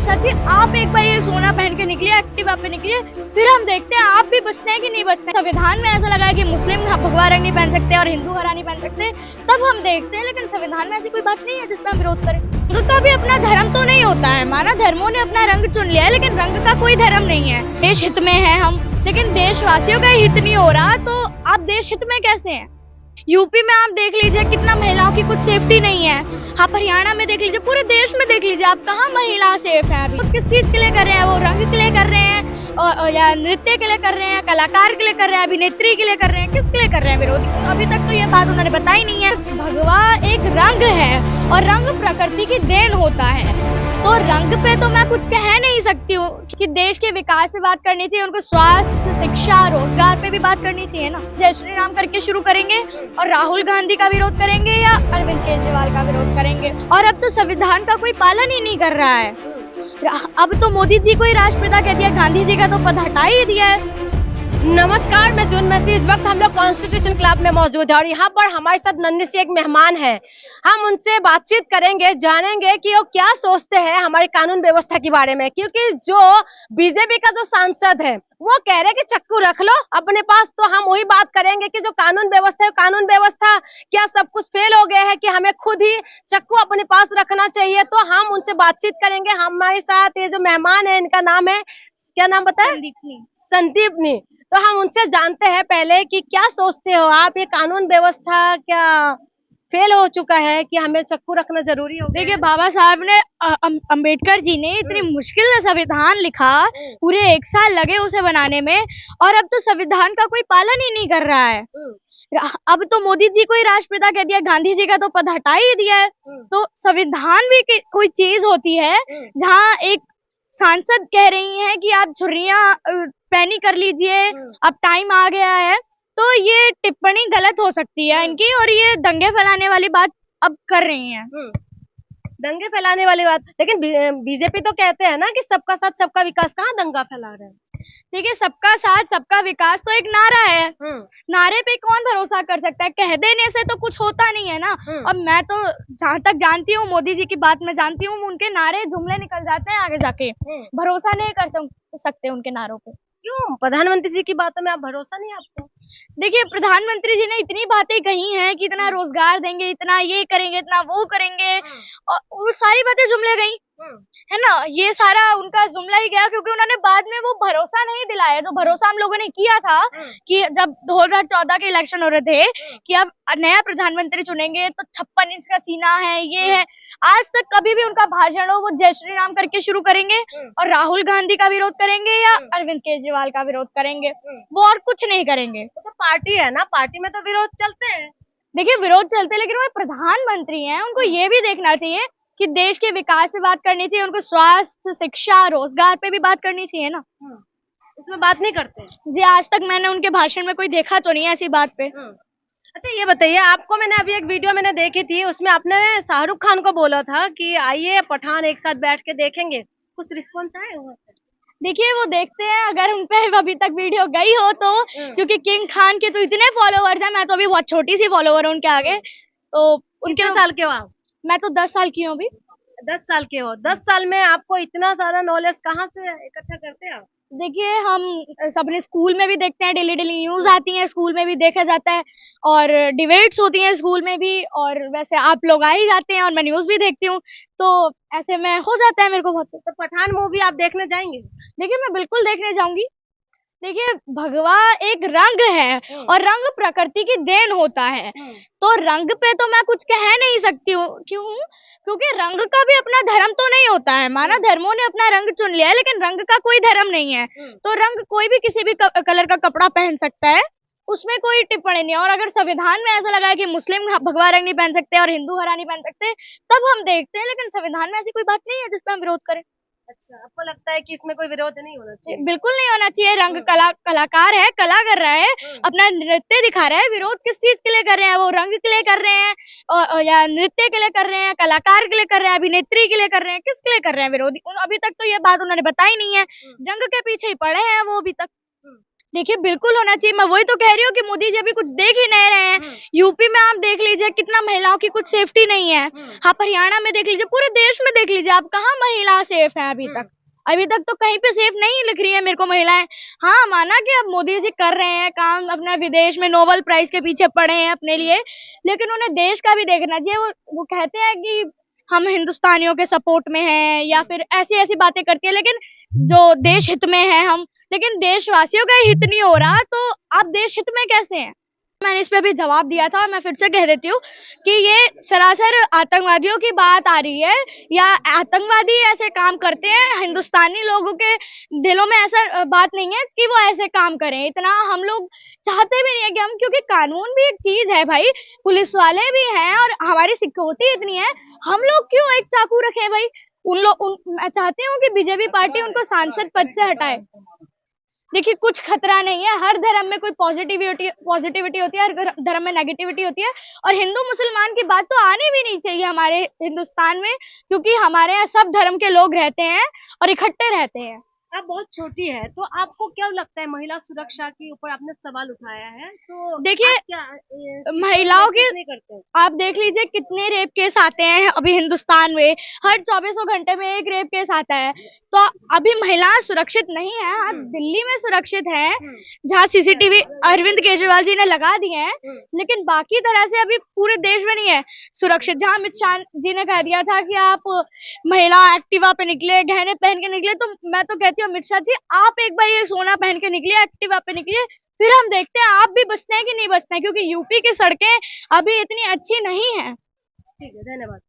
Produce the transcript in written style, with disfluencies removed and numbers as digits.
पूछना चाहिए, आप एक बार ये सोना पहन के निकलिए, एक्टिवा पे निकलिए, फिर हम देखते हैं आप भी बचते हैं कि नहीं बचते हैं। संविधान में ऐसा लगा है कि मुस्लिम भगवा रंग नहीं पहन सकते और हिंदू हरा नहीं पहन सकते, तब हम देखते हैं, लेकिन संविधान में ऐसी कोई बात नहीं है जिसपे हम विरोध करें। रंग का भी अपना धर्म तो नहीं होता है, माना धर्मों ने अपना रंग चुन लिया है, लेकिन रंग का कोई धर्म नहीं है। देश हित में है हम, लेकिन देशवासियों का हित नहीं हो रहा, तो आप देश हित में कैसे हैं? यूपी में आप देख लीजिए कितना महिलाओं की कुछ सेफ्टी नहीं है, आप हरियाणा में देख लीजिए, पूरे देश में देख लीजिए आप, कहाँ महिला सेफ है अभी। किस चीज के लिए कर रहे हैं? वो रंग के लिए कर रहे हैं और या नृत्य के लिए कर रहे हैं, कलाकार के लिए कर रहे हैं, अभिनेत्री के लिए कर रहे हैं, किसके लिए कर रहे हैं विरोध? अभी तक तो ये बात उन्होंने बताई नहीं है। भगवा एक रंग है और रंग प्रकृति की देन होता है, तो रंग पे तो मैं कुछ कह नहीं सकती हूँ कि देश के विकास पे बात करनी चाहिए, उनको स्वास्थ्य, शिक्षा, रोजगार पे भी बात करनी चाहिए ना। जय श्री राम करके शुरू करेंगे और राहुल गांधी का विरोध करेंगे या अरविंद केजरीवाल का विरोध करेंगे? और अब तो संविधान का कोई पालन ही नहीं कर रहा है। अब तो मोदी जी को ही राष्ट्रपिता कह दिया, गांधी जी का तो पद हटा ही दिया है। नमस्कार, मैं जून मैसी। इस वक्त हम लोग कॉन्स्टिट्यूशन क्लब में मौजूद है और यहाँ पर हमारे साथ नन्ही सी एक मेहमान है। हम उनसे बातचीत करेंगे, जानेंगे कि वो क्या सोचते हैं हमारी कानून व्यवस्था के बारे में, क्योंकि जो बीजेपी का जो सांसद है वो कह रहे हैं कि चक्कू रख लो अपने पास। तो हम वही बात करेंगे कि जो कानून व्यवस्था है, कानून व्यवस्था क्या सब कुछ फेल हो गया है कि हमें खुद ही चक्कू अपने पास रखना चाहिए? तो हम उनसे बातचीत करेंगे। हमारे साथ ये जो मेहमान है, इनका नाम है, क्या नाम बताया? संदीपनी। तो हम उनसे जानते हैं पहले कि क्या सोचते हो आप, ये कानून व्यवस्था क्या फेल हो चुका है कि हमें चक्कू रखना जरूरी हो? देखिए, बाबा साहब ने अंबेडकर जी ने इतनी मुश्किल से संविधान लिखा, पूरे 1 साल लगे उसे बनाने में, और अब तो संविधान का कोई पालन ही नहीं कर रहा है। अब तो मोदी जी को ही राष्ट्रपिता कह दिया, गांधी जी का तो पद हटा ही दिया है। तो संविधान भी कोई चीज होती है जहाँ एक सांसद कह रही हैं कि आप छुर्रियां पैनी कर लीजिए, अब टाइम आ गया है, तो ये टिप्पणी गलत हो सकती है इनकी, और ये दंगे फैलाने वाली बात अब कर रही हैं। दंगे फैलाने वाली बात, लेकिन बीजेपी तो कहते हैं ना कि सबका साथ सबका विकास। कहाँ दंगा फैला रहे हैं? देखिए, सबका साथ सबका विकास तो एक नारा है, नारे पे कौन भरोसा कर सकता है? कह देने से तो कुछ होता नहीं है ना। और मैं तो जहाँ तक जानती हूँ, मोदी जी की बात मैं जानती हूँ, उनके नारे जुमले निकल जाते हैं आगे जाके, भरोसा नहीं कर सकते उनके नारों पे। क्यों? प्रधानमंत्री जी की बातों में आप भरोसा नहीं आपको? देखिए, प्रधानमंत्री जी ने इतनी बातें कही हैं कि इतना रोजगार देंगे, इतना ये करेंगे, इतना वो करेंगे, और वो सारी बातें जुमले गई है ना। ये सारा उनका जुमला ही गया, क्योंकि उन्होंने बाद में वो भरोसा नहीं दिलाया जो भरोसा हम लोगों ने किया था कि जब 2014 के इलेक्शन हो रहे थे कि अब नया प्रधानमंत्री चुनेंगे तो 56 इंच का सीना है, ये है। आज तक कभी भी उनका भाषण हो, वो जय श्री राम करके शुरू करेंगे और राहुल गांधी का विरोध करेंगे या अरविंद केजरीवाल का विरोध करेंगे, वो और कुछ नहीं करेंगे। तो पार्टी है ना, पार्टी में तो विरोध चलते हैं। देखिए, विरोध चलते, लेकिन वो प्रधानमंत्री हैं, उनको ये भी देखना चाहिए कि देश के विकास पे बात करनी चाहिए, उनको स्वास्थ्य, शिक्षा, रोजगार पे भी बात करनी चाहिए ना। इसमें बात नहीं करते जी, आज तक मैंने उनके भाषण में कोई देखा तो नहीं है ऐसी बात पे। अच्छा, ये बताइए, आपको मैंने अभी एक वीडियो मैंने देखी थी, उसमें आपने शाहरुख खान को बोला था कि आइए पठान एक साथ बैठ के देखेंगे, कुछ रिस्पॉन्स आया हुआ? देखिए, वो देखते हैं अगर उन पे अभी तक वीडियो गई हो तो, क्योंकि किंग खान के तो इतने फॉलोवर्स हैं, मैं तो अभी बहुत छोटी सी फॉलोवर हूँ उनके आगे। तो उनके साल के हो आप? मैं तो 10 साल की हूँ अभी। 10 साल के हो? 10 साल में आपको इतना सारा नॉलेज कहाँ से इकट्ठा करते हैं आप? देखिए, हम अपने स्कूल में भी देखते हैं, डेली डेली न्यूज आती है, स्कूल में भी देखा जाता है, और डिबेट्स होती हैं स्कूल में भी, और वैसे आप लोग आ ही जाते हैं और मैं न्यूज भी देखती हूँ, तो ऐसे में हो जाता है मेरे को बहुत से। तो पठान मूवी आप देखने जाएंगे? देखिए, मैं बिल्कुल देखने जाऊंगी। देखिए, भगवा एक रंग है और रंग प्रकृति की देन होता है, तो रंग पे तो मैं कुछ कह नहीं सकती हूँ। क्यों? क्योंकि रंग का भी अपना धर्म तो नहीं होता है, माना धर्मों ने अपना रंग चुन लिया है, लेकिन रंग का कोई धर्म नहीं है। तो रंग कोई भी किसी भी कलर का कपड़ा पहन सकता है, उसमें कोई टिप्पणी नहीं है। और अगर संविधान में ऐसा लगा है कि मुस्लिम भगवा रंग नहीं पहन सकते और हिंदू हरा नहीं पहन सकते, तब हम देखते हैं, लेकिन संविधान में ऐसी कोई बात नहीं है जिसपे हम विरोध करें। अच्छा, आपको लगता है कि इसमें कोई विरोध नहीं होना चाहिए? बिल्कुल नहीं होना चाहिए। रंग कलाकार है, कला कर रहा है, अपना नृत्य दिखा रहा है। विरोध किस चीज के लिए कर रहे हैं? वो रंग के लिए कर रहे हैं और या नृत्य के लिए कर रहे हैं, कलाकार के लिए कर रहे हैं, अभिनेत्री के लिए कर रहे हैं, किसके लिए कर रहे हैं विरोध? अभी तक तो ये बात उन्होंने बताई नहीं है, रंग के पीछे ही पड़े हैं वो अभी तक। देखिए बिल्कुल होना चाहिए। मैं वही तो कह रही हूँ कि मोदी जी अभी कुछ देख ही नहीं रहे हैं। यूपी में आप देख लीजिए कितना महिलाओं की कुछ सेफ्टी नहीं है। आप हरियाणा में देख लीजिए, पूरे देश में देख लीजिए आप, कहाँ महिला सेफ है अभी तक। अभी तक तो कहीं पे सेफ नहीं लिख रही है मेरे को महिलाएं। हाँ, माना कि अब मोदी जी कर रहे हैं काम अपना, विदेश में नोबेल प्राइज के पीछे पड़े हैं अपने लिए, लेकिन उन्हें देश का भी देखना चाहिए। वो कहते हैं कि हम हिंदुस्तानियों के सपोर्ट में हैं या फिर ऐसी ऐसी बातें करती है, लेकिन जो देश हित में है हम, लेकिन देशवासियों का हित नहीं हो रहा, तो आप देश हित में कैसे हैं? मैंने इस पे भी जवाब दिया था और मैं फिर से कह देती हूँ कि ये सरासर आतंकवादियों की बात आ रही है, या आतंकवादी ऐसे काम करते हैं। हिंदुस्तानी लोगों के दिलों में ऐसा बात नहीं है कि वो ऐसे काम करें। इतना हम लोग चाहते भी नहीं है कि हम, क्योंकि कानून भी एक चीज है भाई, पुलिस वाले भी हैं और हमारी सिक्योरिटी इतनी है, हम लोग क्यों एक चाकू रखें भाई? मैं चाहती हूँ कि बीजेपी पार्टी उनको सांसद पद से हटाए। देखिए कुछ खतरा नहीं है, हर धर्म में कोई पॉजिटिविटी होती है, हर धर्म में नेगेटिविटी होती है, और हिंदू मुसलमान की बात तो आनी भी नहीं चाहिए हमारे हिंदुस्तान में, क्योंकि हमारे यहाँ सब धर्म के लोग रहते हैं और इकट्ठे रहते हैं। आप बहुत छोटी है, तो आपको क्या लगता है महिला सुरक्षा के ऊपर आपने सवाल उठाया है, तो देखिए, आप क्या महिलाओं के नहीं करते? आप देख लीजिए कितने रेप केस आते हैं अभी हिंदुस्तान में, हर 24 घंटे में एक रेप केस आता है। तो अभी महिलाएं सुरक्षित नहीं है। हाँ, दिल्ली में सुरक्षित है जहाँ सीसीटीवी अरविंद केजरीवाल जी ने लगा दिए हैं, लेकिन बाकी तरह से अभी पूरे देश में नहीं है सुरक्षित। जहाँ अमित शाह जी ने कह दिया था कि आप महिला एक्टिवा पे निकले, गहने पहन के निकले, तो मैं तो कहती हूँ अमित शाह जी, आप एक बार ये सोना पहन के निकलिए, एक्टिवा पे निकलिए, फिर हम देखते हैं आप भी बचते हैं कि नहीं बचते हैं, क्योंकि यूपी की सड़कें अभी इतनी अच्छी नहीं है। ठीक है, धन्यवाद।